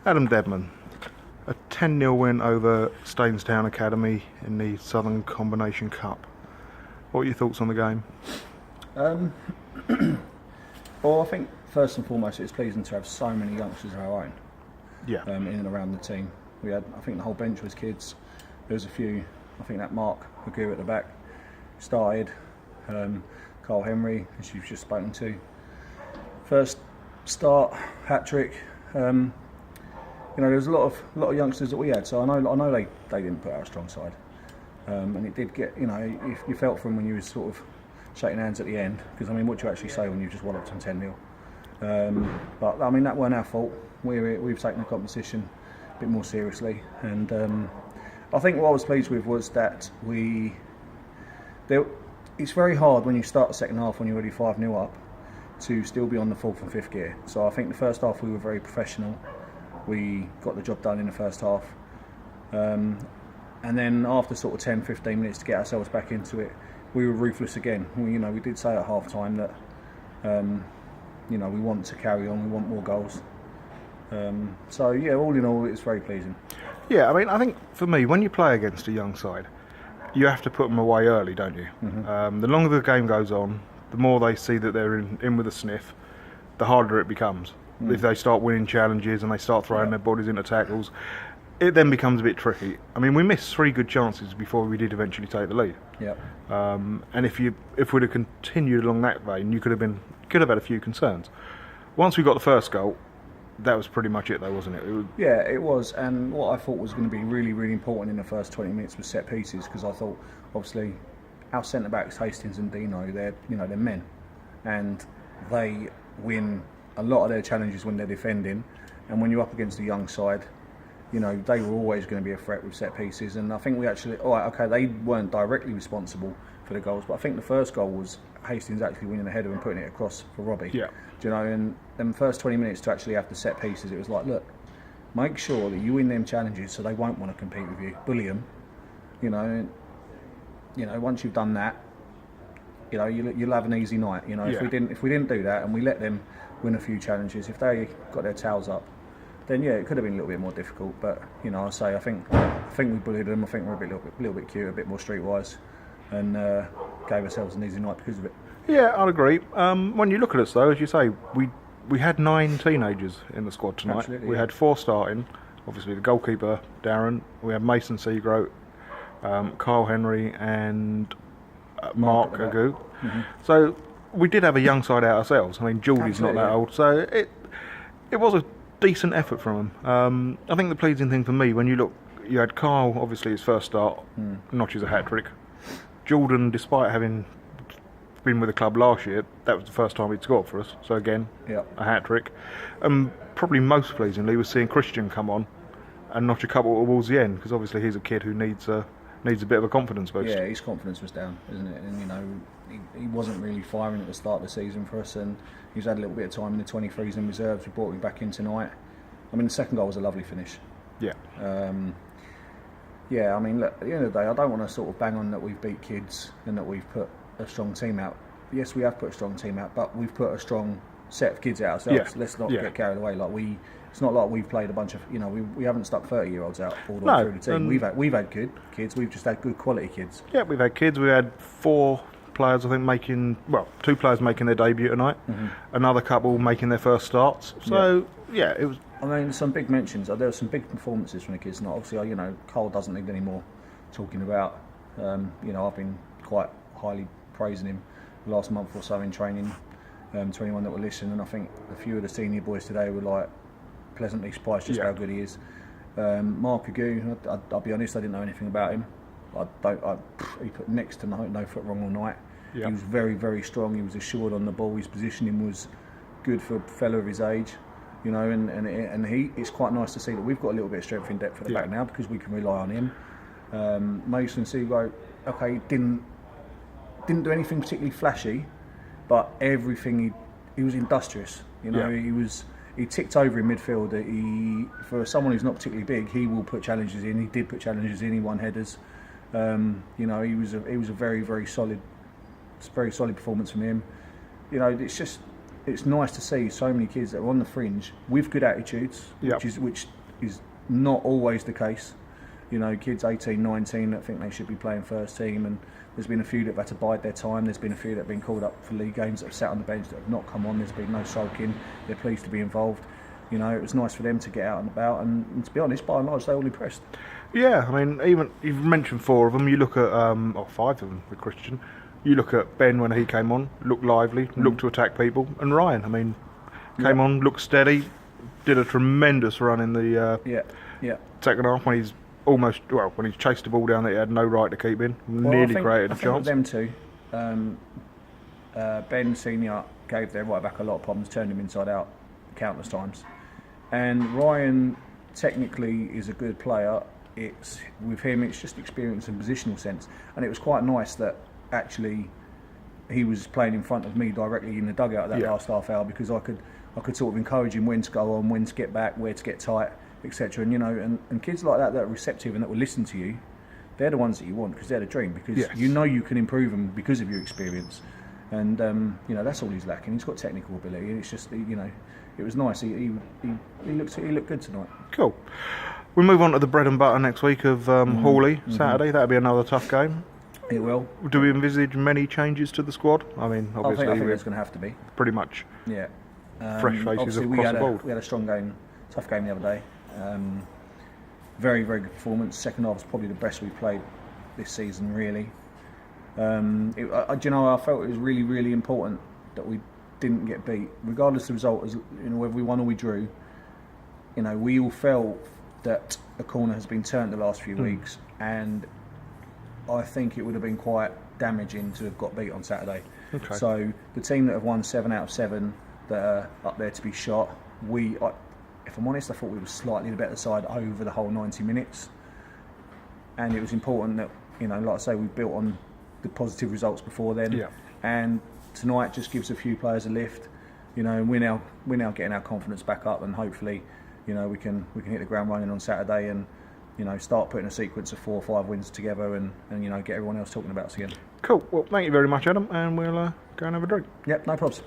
Adam Deadman, a 10-0 win over Stainstown Academy in the Southern Combination Cup. What are your thoughts on the game? Well, I think first and foremost it's pleasing to have so many youngsters of our own in and around the team. We had, I think the whole bench was kids. There was a few, I think that Mark Agu at the back started, Carl Henry, as you've just spoken to. First start, hat-trick. There was a lot of youngsters that we had, so I know they didn't put out a strong side, and it did get, you felt from when you were sort of shaking hands at the end, because what do you actually say when you've just walloped them 10-0? But that weren't our fault. We've taken the competition a bit more seriously, and I think what I was pleased with was that it's very hard when you start the second half when you're already 5-0 up to still be on the fourth and fifth gear. So I think the first half we were very professional. We got the job done in the first half, and then after sort of 10-15 minutes to get ourselves back into it, we were ruthless again. We did say at half time that we want to carry on, we want more goals. So yeah, all in all, it's very pleasing. Yeah, I think for me, when you play against a young side, you have to put them away early, don't you? Mm-hmm. The longer the game goes on, the more they see that they're in with a sniff, the harder it becomes. If they start winning challenges and they start throwing their bodies into tackles, it then becomes a bit tricky. We missed 3 good chances before we did eventually take the lead. Yeah. And if we'd have continued along that vein, you could have had a few concerns. Once we got the first goal, that was pretty much it, though, wasn't it? Yeah, it was. And what I thought was going to be really, really important in the first 20 minutes was set pieces, because I thought, obviously, our centre backs, Hastings and Dino, they're men, and they win a lot of their challenges when they're defending. And when you're up against a young side, they were always going to be a threat with set pieces. And I think we actually, they weren't directly responsible for the goals, but I think the first goal was Hastings actually winning the header and putting it across for Robbie. Yeah. And then the first 20 minutes to actually have the set pieces, it was like, look, make sure that you win them challenges so they won't want to compete with you. Bully them. Once you've done that, you'll have an easy night. If we didn't do that and we let them win a few challenges, if they got their tails up, then it could have been a little bit more difficult. But I think we bullied them. I think we're a little bit cute, a bit more streetwise, and gave ourselves an easy night because of it. Yeah, I'd agree. When you look at us, though, as you say, we had 9 teenagers in the squad tonight. Absolutely, we had 4 starting. Obviously, the goalkeeper, Darren. We had Mason Seagroat, Carl Henry, and Mark Agu. Mm-hmm. So we did have a young side out ourselves. Geordie's not that old, so it was a decent effort from them. I think the pleasing thing for me, when you look, you had Carl, obviously his first start, notches a hat-trick. Jordan, despite having been with the club last year, that was the first time he'd scored for us, so again, a hat-trick. Probably most pleasingly was seeing Christian come on and notch a couple towards the end, because obviously he's a kid who needs a bit of a confidence boost. Yeah, his confidence was down, isn't it? And he wasn't really firing at the start of the season for us, and he's had a little bit of time in the 23s and reserves. We brought him back in tonight. The second goal was a lovely finish. Yeah. Look, at the end of the day, I don't want to sort of bang on that we've beat kids and that we've put a strong team out. Yes, we have put a strong team out, but we've put a strong set of kids out ourselves. Yeah. Let's not get carried away. It's not like we've played a bunch of, we haven't stuck 30-year-olds out all the way through the team. We've had good kids. We've just had good quality kids. Yeah, we've had kids. We had 4 players, I think, 2 players making their debut tonight. Mm-hmm. Another couple making their first starts. So it was. Some big mentions. There were some big performances from the kids. And obviously, Cole doesn't need any more talking about. I've been quite highly praising him the last month or so in training. To anyone that will listen, and I think a few of the senior boys today were pleasantly surprised just how good he is. Mark Agu, I'll be honest, I didn't know anything about him. He put next to no foot wrong all night. He was very, very strong. He was assured on the ball. His positioning was good for a fellow of his age. It's quite nice to see that we've got a little bit of strength in depth at the back now, because we can rely on him. Mason Seagroat, didn't do anything particularly flashy, but everything he was industrious. He ticked over in midfield. For someone who's not particularly big, he will put challenges in. He did put challenges in. He won headers. He was a very, very solid performance from him. It's nice to see so many kids that are on the fringe with good attitudes, which is not always the case. You know, kids 18, 19 that think they should be playing first team, and there's been a few that have had to bide their time. There's been a few that have been called up for league games that have sat on the bench that have not come on. There's been no sulking. They're pleased to be involved. You know, it was nice for them to get out and about, and to be honest, by and large, they all impressed. Yeah, I mean, even you've mentioned 4 of them. You look at, or 5 of them with Christian. You look at Ben when he came on, looked lively, looked to attack people, and Ryan, I mean, came on, looked steady, did a tremendous run in the second half when he's when he's chased the ball down that he had no right to keep in, nearly created a chance. Them two, Ben Senior gave their right back a lot of problems, turned him inside out countless times, and Ryan technically is a good player. It's with him, it's just experience and positional sense, and it was quite nice that actually he was playing in front of me directly in the dugout that last half hour, because I could sort of encourage him when to go on, when to get back, where to get tight, etc. And you know, and kids like that are receptive and that will listen to you, they're the ones that you want, because they're the dream, because you know you can improve them because of your experience. And you know, that's all he's lacking. He's got technical ability, and it's just, you know, it was nice. He looked good tonight. Cool. We move on to the bread and butter next week of Hawley Saturday. That'll be another tough game. It will. Do we envisage many changes to the squad? I mean, obviously, I think there's going to have to be. Pretty much. Yeah. Fresh faces across the board. We had a strong game, tough game the other day. Very, very good performance. Second half was probably the best we've played this season, really. You know, I felt it was really, really important that we didn't get beat, regardless of the result. As you know, whether we won or we drew. You know, we all felt that a corner has been turned the last few weeks, and I think it would have been quite damaging to have got beat on Saturday. Okay. So the team that have won 7 out of 7 that are up there to be shot, if I'm honest, I thought we were slightly the better side over the whole 90 minutes, and it was important that, you know, like I say, we built on the positive results before then, and tonight just gives a few players a lift, you know, and we're now getting our confidence back up, and hopefully, you know, we can hit the ground running on Saturday and, you know, start putting a sequence of 4 or 5 wins together, and you know, get everyone else talking about us again. Cool. Well, thank you very much, Adam, and we'll go and have a drink. Yep, no problems.